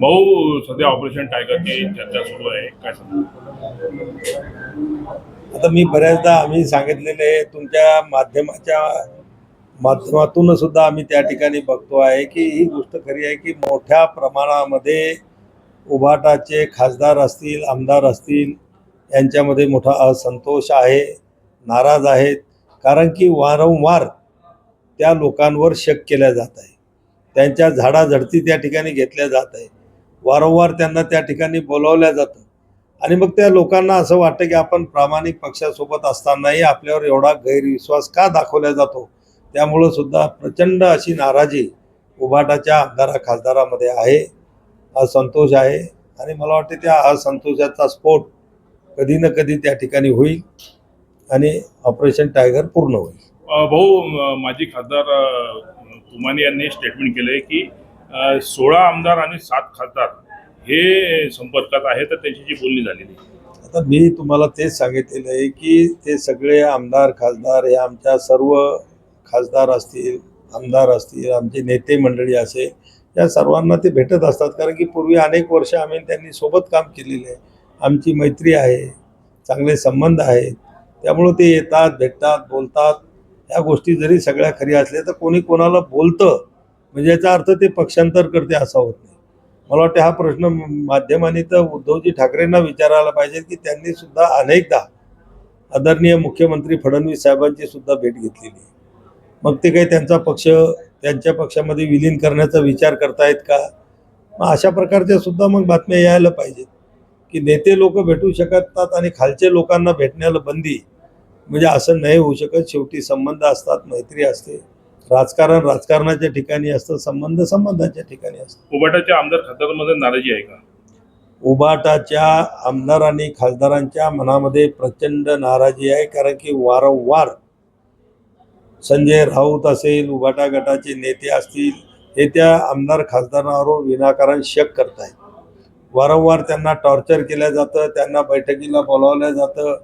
भाऊ, सध्या ऑपरेशन टायगरची चर्चा सुरू आहे, काय आता मी बऱ्याचदा आम्ही सांगितलेले तुमच्या माध्यमातून सुद्धा आम्ही त्या ठिकाणी बघतो आहे की ही गोष्ट खरी आहे की मोठ्या प्रमाणामध्ये उभाटाचे खासदार असतील, आमदार असतील, यांच्यामध्ये मोठा असंतोष आहे, नाराज आहेत. कारण की वारंवार त्या लोकांवर शक केल्या जात आहे, त्यांच्या झाडाझडती त्या ठिकाणी घेतल्या जात आहे, वारंवार त्यांना त्या ठिकाणी बोलावल्या जातं आणि मग त्या लोकांना असं वाटतं की आपण प्रामाणिक पक्षासोबत असतानाही आपल्यावर एवढा गैरविश्वास का दाखवला जातो. त्यामुळं सुद्धा प्रचंड अशी नाराजी उभाटाच्या आमदारा खासदारामध्ये आहे, असंतोष आहे आणि मला वाटते त्या असंतोषाचा स्फोट कधी ना कधी त्या ठिकाणी होईल आणि ऑपरेशन टायगर पूर्ण होईल. भाऊ, माजी खासदार तुमाने यांनी स्टेटमेंट केलंय की 16 आमदार आणि 7 खासदार हे संपर्कात आहे, तर त्यांची जी बोलणी झालेली. आता मी तुम्हाला तेच सांगितलेलं आहे की ते सगळे आमदार खासदार हे आमच्या सर्व खासदार असतील, आमदार असतील, आमचे नेते मंडळी असेल, या सर्वांना ते भेटत असतात. कारण की पूर्वी अनेक वर्ष आम्ही त्यांनी सोबत काम केलेले आहे, आमची मैत्री आहे, चांगले संबंध आहेत. त्यामुळं ते येतात, भेटतात, बोलतात. ह्या गोष्टी जरी सगळ्या खऱ्या असल्या तर कोणी कोणाला बोलतं म्हणजे याचा अर्थ ते पक्षांतर करते असं होत नाही. मला वाटतं हा प्रश्न माध्यमांनी तर उद्धवजी ठाकरेंना विचारायला पाहिजे की त्यांनी सुद्धा अनेकदा आदरणीय मुख्यमंत्री फडणवीस साहेबांची सुद्धा भेट घेतलेली आहे. मग ते काही त्यांचा पक्ष त्यांच्या पक्षामध्ये विलीन करण्याचा विचार करतायत का? मग अशा प्रकारच्या सुद्धा मग बातम्या यायला पाहिजेत की नेते लोक भेटू शकतात आणि खालचे लोकांना भेटण्याला बंदी, म्हणजे असं नाही होऊ शकत. शेवटी संबंध असतात, मैत्री असते, राजकारण राजकारणाच्या ठिकाणी असतं, संबंध संबंधाच्या ठिकाणी असतं. उभाटाच्या आमदार खासदारांमध्ये नाराजी आहे का? उभाटाच्या आमदार आणि खासदारांच्या मनामध्ये प्रचंड नाराजी आहे. कारण की वारंवार संजय राऊत असेल, उभाटा गटाचे नेते असतील, हे त्या आमदार खासदारांवर विनाकारण शक करत आहेत. वारंवार त्यांना टॉर्चर केलं जातं, त्यांना बैठकीला बोलावलं जातं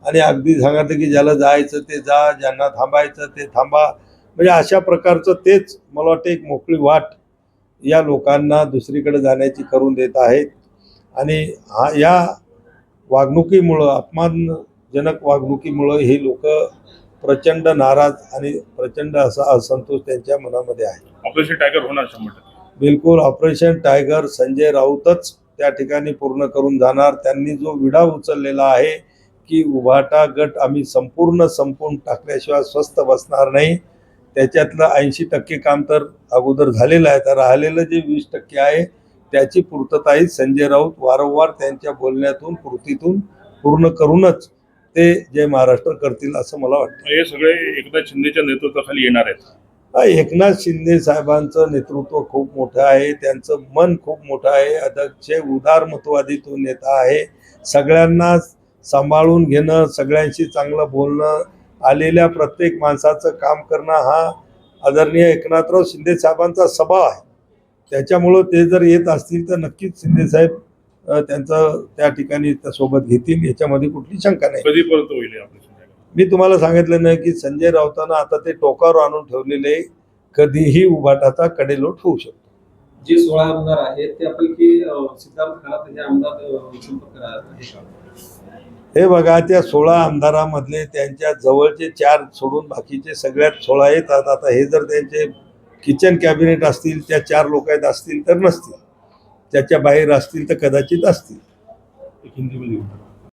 आणि अगदी सांगायचं की ज्याला जायचं ते जा, ज्यांना थांबायचं ते थांबा. म्हणजे अशा प्रकारचं तेच मला वाटतं एक मोकळी वाट या लोकांना दुसरीकडे जाण्याची करून देत आहेत. आणि या वागणुकीमुळं, अपमानजनक वागणुकीमुळं ही लोक प्रचंड नाराज आणि प्रचंड असा असंतोष त्यांच्या मनामध्ये आहे. ऑपरेशन टायगर होणार 100%. बिलकुल ऑपरेशन टायगर संजय राऊतच त्या ठिकाणी पूर्ण करून जाणार. त्यांनी जो विडा उचललेला आहे की उभाटा गट आम्ही संपून टाकल्याशिवाय स्वस्थ बसणार नाही, त्याच्यातलं 80% काम तर अगोदर झालेलं आहे. तर राहिलेलं जे 20% आहे त्याची पूर्तताही संजय राऊत वारंवार त्यांच्या बोलण्यातून कृतीतून पूर्ण करूनच ते जय महाराष्ट्र करतील असं मला वाटतं. हे सगळे एकनाथ शिंदेच्या नेतृत्वाखाली येणार आहेत. एकनाथ शिंदे साहेबांचं नेतृत्व खूप मोठं आहे, त्यांचं मन खूप मोठं आहे, अध्यक्ष उदारमतवादी तो नेता आहे. सगळ्यांना सांभाळून घेणं, सगळ्यांशी चांगलं बोलणं, आलेल्या प्रत्येक माणसाचं काम करणं हा आदरणीय एकनाथराव शिंदे साहेबांचा स्वभाव आहे. त्याच्यामुळं ते जर येत असतील तर नक्कीच शिंदेसाहेब त्यांचं त्या ठिकाणी सोबत घेतील, याच्यामध्ये कुठली शंका नाही. कधीपर्यंत होईल ऑपरेशन? मी तुम्हाला सांगितलं नाही की संजय राऊतांना आता ते टोकावर आणून ठेवलेले, कधीही उभाटाचा कडेलोट होऊ शकतो. जे 16 आमदार आहेत त्यापैकी सिद्धार्थ खरात हे आमदार संपर्क आहे का? हे बघा, त्या 16 आमदारामधले त्यांच्या जवळचे 4 सोडून बाकीचे सगळ्यात 16 येतात. आता हे जर त्यांचे किचन कॅबिनेट असतील, त्या 4 लोकांत असतील तर नसतील, त्याच्या बाहेर असतील तर कदाचित असतील. हिंदीमध्ये